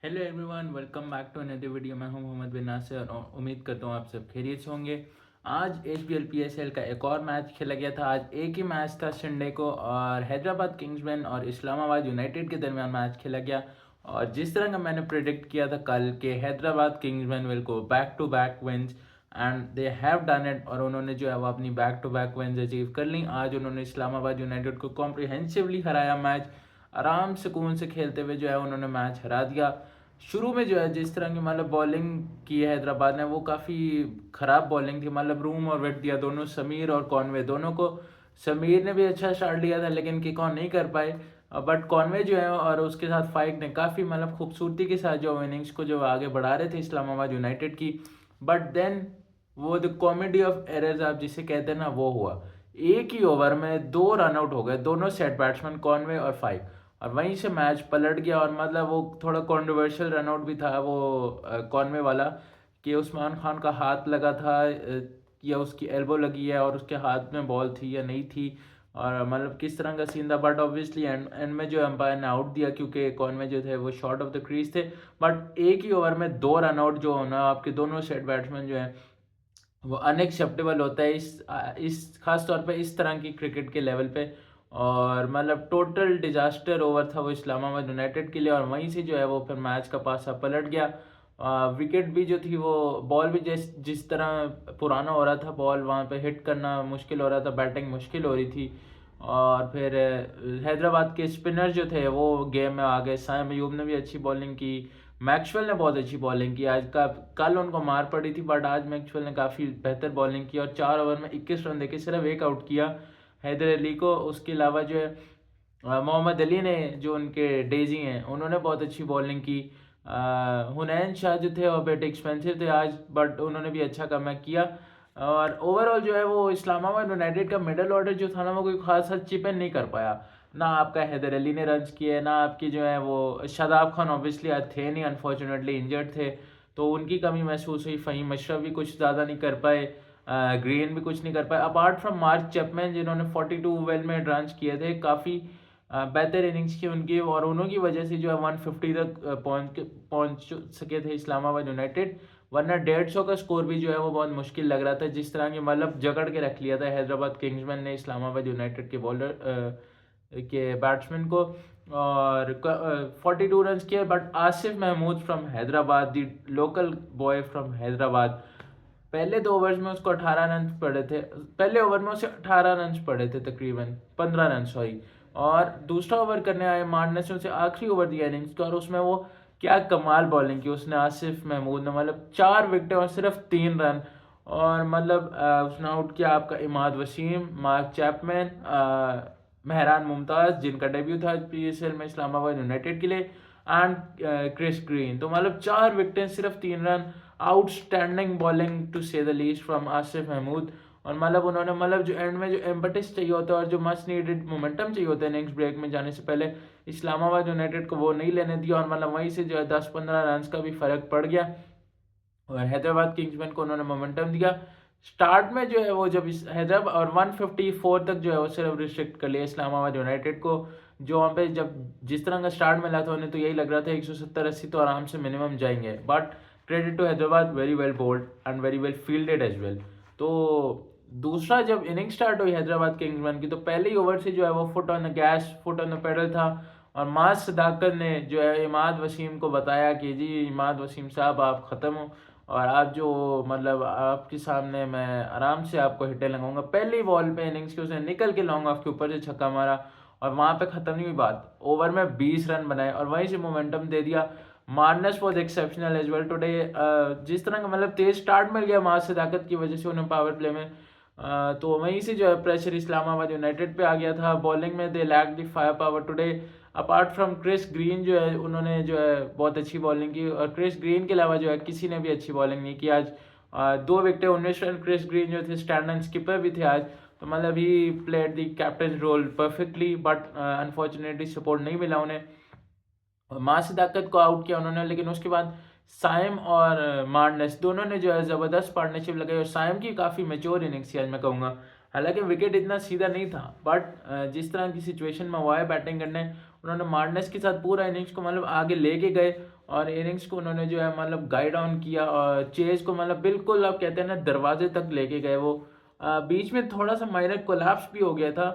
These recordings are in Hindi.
Hello everyone, welcome back to another video. मैं हूं मोहम्मद बिन नासिर और उम्मीद करता हूं आप सब खैरियत से होंगे। आज एचबीएल पीएसएल का एक और मैच खेला गया था। आज एक ही मैच था संडे को, और हैदराबाद किंग्समैन और इस्लामाबाद यूनाइटेड के दरमियान मैच खेला गया। और जिस तरह का मैंने प्रिडिक्ट किया था कल के Hyderabad Kingsmen will go back to back wins, and they have done it. और उन्होंने जो है वो अपनी back to back wins achieve कर ली। आज उन्होंने इस्लामाबाद यूनाइटेड को कॉम्प्रिहेंसिवली हराया। मैच आराम सुकून से खेलते हुए जो है उन्होंने मैच हरा दिया। शुरू में जो है जिस तरह की मतलब बॉलिंग की है हैदराबाद ने, वो काफ़ी ख़राब बॉलिंग थी। मतलब रूम और विट दिया दोनों, समीर और कॉनवे दोनों को। समीर ने भी अच्छा स्टार्ट लिया था लेकिन किक ऑन नहीं कर पाए। बट कॉनवे जो है और उसके साथ फाइक ने काफ़ी मतलब खूबसूरती के साथ जो इनिंग्स को जो आगे बढ़ा रहे थे इस्लामाबाद यूनाइटेड की। बट देन वो द कॉमेडी ऑफ एरर्स आप जिसे कहते हैं ना, वो हुआ। एक ही ओवर में 2 रन आउट हो गए दोनों सेट बैट्समैन, कॉनवे और फाइक। और वहीं से मैच पलट गया। और मतलब वो थोड़ा कॉन्ट्रोवर्शियल रनआउट भी था वो कॉनवे वाला, कि उस्मान खान का हाथ लगा था या उसकी एल्बो लगी है और उसके हाथ में बॉल थी या नहीं थी, और मतलब किस तरह का सीन था। बट ऑब्वियसली एंड एंड में जो एम्पायर ने आउट दिया, क्योंकि कॉनवे जो थे वो शॉर्ट ऑफ द क्रीज थे। बट एक ही ओवर में 2 रनआउट जो होना आपके दोनों सेट बैट्समैन जो है, वो अनएक्सेप्टेबल होता है इस खास तौर पे इस तरह की क्रिकेट के लेवल पे। और मतलब टोटल डिजास्टर ओवर था वो इस्लामाबाद यूनाइटेड के लिए। और वहीं से जो है वो फिर मैच का पासा पलट गया। विकेट भी जो थी वो, बॉल भी जिस जिस तरह पुराना हो रहा था, बॉल वहाँ पे हिट करना मुश्किल हो रहा था, बैटिंग मुश्किल हो रही थी। और फिर हैदराबाद के स्पिनर जो थे वो गेम में आ गए। साइम अयूब ने भी अच्छी बॉलिंग की, मैक्सवेल ने बहुत अच्छी बॉलिंग की। आज का कल उनको मार पड़ी थी बट आज मैक्सवेल ने काफ़ी बेहतर बॉलिंग की और 4 ओवर में 21 रन देके सिर्फ एक आउट किया हैदर अली को। उसके अलावा जो है मोहम्मद अली ने, जो उनके डेजी हैं, उन्होंने बहुत अच्छी बॉलिंग की। हुनैन शाह जो थे वो बेट एक्सपेंसिव थे आज, बट उन्होंने भी अच्छा कमबैक किया। और ओवरऑल जो है वो इस्लामाबाद यूनाइटेड का मिडल ऑर्डर जो था ना, वो कोई खास हद चिपन नहीं कर पाया। ना आपका हैदर अली ने रन्स किए, ना आपकी जो है वो शादाब खान ऑब्वियसली आज थे नहीं, अनफॉर्चुनेटली इंजर्ड थे, तो उनकी कमी महसूस हुई। फ़हीम अशरफ भी कुछ ज़्यादा नहीं कर पाए, ग्रीन भी कुछ नहीं कर पाए, अपार्ट फ्रॉम मार्क चैपमैन जिन्होंने 42 वेल में रन्स किए थे। काफ़ी बेहतर इनिंग्स की उनकी, और उन्हों की वजह से जो है 150 तक पहुंच सके थे इस्लामाबाद यूनाइटेड। वरना 150 का स्कोर भी जो है वो बहुत मुश्किल लग रहा था, जिस तरह की मतलब जकड़ के रख लिया था हैदराबाद किंग्समैन ने इस्लामाबाद यूनाइटेड के बॉलर के बैट्समैन को। और 42 रन किए। But Asif Mahmood from Hyderabad, the local boy from Hyderabad, पहले 2 ओवर्स में उसको 18 रन पड़े थे। पहले ओवर में उसे 18 रन पड़े थे, तकरीबन 15 रन सॉरी। और दूसरा ओवर करने आए मारने से उसे आखिरी ओवर दिया इनिंग्स का, और उसमें वो क्या कमाल बॉलिंग की उसने आसिफ महमूद ने। मतलब 4 विकेटें और सिर्फ 3 रन। और मतलब उसने आउट किया आपका इमाद वसीम, मार्क चैपमैन, मेहरान मुमताज़ जिनका डेब्यू था पीएसएल में इस्लामाबाद यूनाइटेड के लिए, एंड क्रिस ग्रीन। तो मतलब 4 विकेटें सिर्फ 3 run. Outstanding bowling to say the least from Asif Mahmood. और मतलब उन्होंने मतलब जो एंड में जो एम्पटिस चाहिए होता है और जो मस्ट नीडेड मोमेंटम चाहिए होता है नेक्स्ट ब्रेक में जाने से पहले, इस्लामाबाद यूनाइटेड को वो नहीं लेने दिया। और मतलब वहीं से जो है 10-15 रन का भी फर्क पड़ गया, और हैदराबाद किंग्समैन को उन्होंने मोमेंटम दिया। स्टार्ट में जो है वो जब इस हैदराबाद और 154 तक जो है वो सिर्फ रिस्ट्रिक्ट कर लिया इस्लामाबाद यूनाइटेड को। जो वहाँ पे जब जिस तरह का स्टार्ट मिला था उन्हें, तो यही लग रहा था 170-80 तो आराम से मिनिमम जाएंगे। But credit to Hyderabad, very well bowled and very well fielded as well. तो दूसरा जब इनिंग स्टार्ट हुई हैदराबाद किंग्समैन की, तो पहले ही ओवर से जो है वो foot on the gas, foot on the pedal था। और माज सदाकत ने जो है इमाद वसीम को बताया कि जी इमाद वसीम साहब, आप ख़त्म हो, और आप जो मतलब आपके सामने मैं आराम से आपको हिटें लगाऊंगा। पहली बॉल पे इनिंग्स के उसने निकल के लॉन्ग ऑफ के ऊपर से छक्का मारा, और वहाँ पे ख़त्म नहीं हुई बात। ओवर में 20 रन बनाए और वहीं से मोमेंटम दे दिया। Marnus was exceptional as well today. जिस तरह का मतलब तेज स्टार्ट मिल गया माज सदाकत की वजह से उन्हें पावर प्ले में, तो वहीं से जो है प्रेशर इस्लामाबाद यूनाइटेड पे आ गया था। बॉलिंग में they lack the firepower today. Apart from Chris Green जो है, उन्होंने जो है बहुत अच्छी बॉलिंग की, और क्रिस ग्रीन के अलावा जो है किसी ने भी अच्छी बॉलिंग नहीं की आज। 2 विकेटें 19 रन। क्रिस ग्रीन जो थे स्टैंड एंड स्किपर भी थे आज, तो मतलब he played the captain role perfectly. But unfortunately support नहीं मिला उन्हें, और माँ सदाकत को आउट किया उन्होंने। लेकिन उसके बाद साइम और मार्नस दोनों ने जो है ज़बरदस्त पार्टनरशिप लगाई, और साइम की काफ़ी मेच्योर इनिंग्स थी आज मैं कहूँगा। हालांकि विकेट इतना सीधा नहीं था, बट जिस तरह की सिचुएशन में वो आए बैटिंग करने, उन्होंने मार्नस के साथ पूरा इनिंग्स को मतलब आगे लेके गए। और इनिंग्स को उन्होंने जो है मतलब गाइड ऑन किया और चेज को मतलब बिल्कुल आप कहते हैं ना दरवाजे तक लेके गए वो। बीच में थोड़ा सा माइनर कोलैप्स भी हो गया था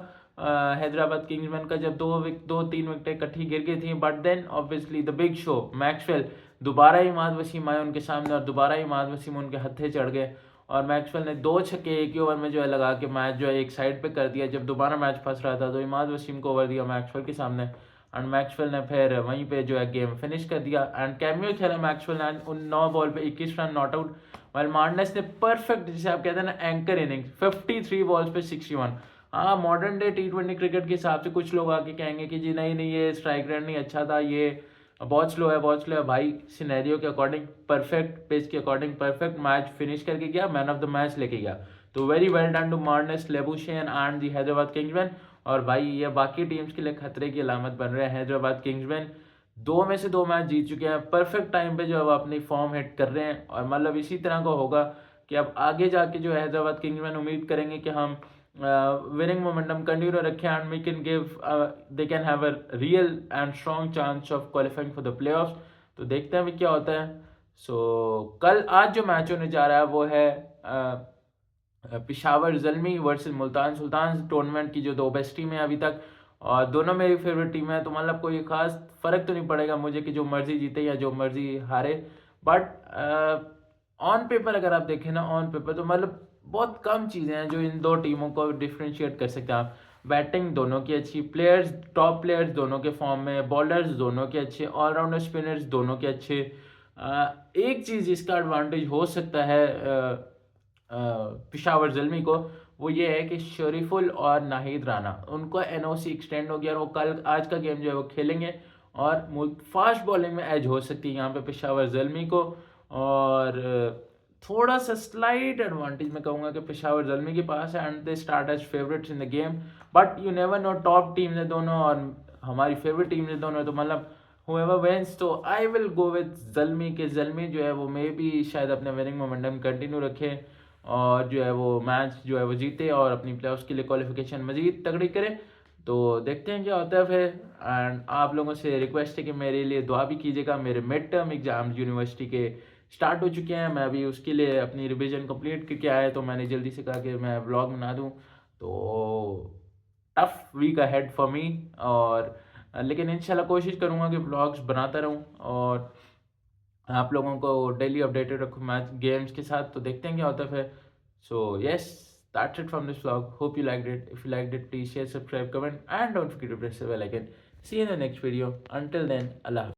हैदराबाद किंग्समैन का, जब 2-3 विकेटें इकट्ठी गिर गई थी, but then obviously the big show Maxwell दोबारा इमाद वसीम आए उनके सामने और दोबारा इमाद वसीम उनके हत्थे चढ़ गए और मैक्सवेल ने 2 छक्के एक ही ओवर में जो है लगा के मैच जो है एक साइड पे कर दिया। जब दोबारा मैच फंस रहा था तो इमाद वसीम को ओवर दिया मैक्सवेल के सामने एंड मैक्सवेल ने फिर वहीं पे जो है गेम फिनिश कर दिया एंड कैमियो खेला मैक्सवेल ने उन 9 बॉल पे 21 run not out, while Martinez ने परफेक्ट जिसे आप कहते हैं ना एंकर इनिंग्स 53 बॉल्स पे 61। हाँ मॉडर्न डे T20 क्रिकेट के हिसाब से कुछ लोग आके कहेंगे कि जी नहीं नहीं ये स्ट्राइक रेट नहीं अच्छा था, ये बहुत स्लो है बहुत स्लो है। भाई सिनेरियो के अकॉर्डिंग परफेक्ट, पिच के अकॉर्डिंग परफेक्ट मैच फिनिश करके गया, मैन ऑफ द मैच लेके गया। तो very well done to Martinez, Labuschagne and the Hyderabad Kingsmen. और भाई ये बाकी टीम्स के लिए खतरे की अलामत बन रहे हैं। हैदराबाद किंग्समैन 2 में से 2 मैच जीत चुके हैं, परफेक्ट टाइम पे जो है वो अपनी फॉर्म हिट कर रहे हैं और मतलब इसी तरह का होगा कि अब आगे जाके जो है हैदराबाद किंग्समैन उम्मीद करेंगे कि हम winning momentum continue रखें and we can give they can have a real and strong chance of qualifying for the playoffs। तो देखते हैं अभी क्या होता है। कल आज जो मैच होने जा रहा है वो है पेशावर ज़ल्मी वर्सेस मुल्तान सुल्तान, टूर्नामेंट की जो 2 बेस्ट टीम है अभी तक और दोनों मेरी फेवरेट टीम है। तो मतलब कोई खास फर्क तो नहीं पड़ेगा मुझे कि जो मर्जी जीते या जो मर्जी हारे, बट ऑन पेपर अगर आप देखें ना, ऑन पेपर तो मतलब बहुत कम चीज़ें हैं जो इन 2 टीमों को डिफ्रेंशिएट कर सकते हैं आप। बैटिंग दोनों की अच्छी, प्लेयर्स टॉप प्लेयर्स दोनों के फॉर्म में, बॉलर्स दोनों के अच्छे, ऑलराउंडर स्पिनर्स दोनों के अच्छे। एक चीज़ जिसका एडवांटेज हो सकता है पेशावर ज़ल्मी को, वो ये है कि शरीफुल और नाहिद राना उनको NOC एक्सटेंड हो गया और वो कल आज का गेम जो है वो खेलेंगे और फास्ट बॉलिंग में एज हो सकती है यहाँ पे पेशावर ज़ल्मी को। और थोड़ा सा स्लाइट एडवांटेज मैं कहूँगा कि पेशावर ज़ल्मी के पास है and they start as favourites in the game, but you never know, top team है दोनों और हमारी फेवरेट टीम है दोनों, तो मतलब whoever wins तो I will go with Zalmi के ज़ल्मी जो है वो मे भी शायद अपने विनिंग मोमेंटम कंटिन्यू रखे और जो है वो मैच जो है वो जीते और अपनी प्लेऑफ्स के लिए क्वालिफिकेशन मजीद तगड़ी करे। तो देखते हैं क्या होता है फिर। एंड आप लोगों से रिक्वेस्ट है कि मेरे लिए दुआ भी कीजिएगा। मेरे मिड टर्म एग्जाम्स यूनिवर्सिटी के स्टार्ट हो चुके हैं, मैं अभी उसके लिए अपनी रिवीजन कंप्लीट करके आया तो मैंने जल्दी से कहा कि मैं व्लॉग बना दूं। तो tough week ahead for me और लेकिन इंशाल्लाह कोशिश करूंगा कि व्लॉग्स बनाता रहूं और आप लोगों को डेली अपडेटेड रखूँ मैच गेम्स के साथ। तो देखते हैं क्या होता है फिर। So yes, that's it from this vlog, hope you liked it. If you liked it please share, subscribe, comment and don't forget to press the bell icon. See you in the next video, until then Allah.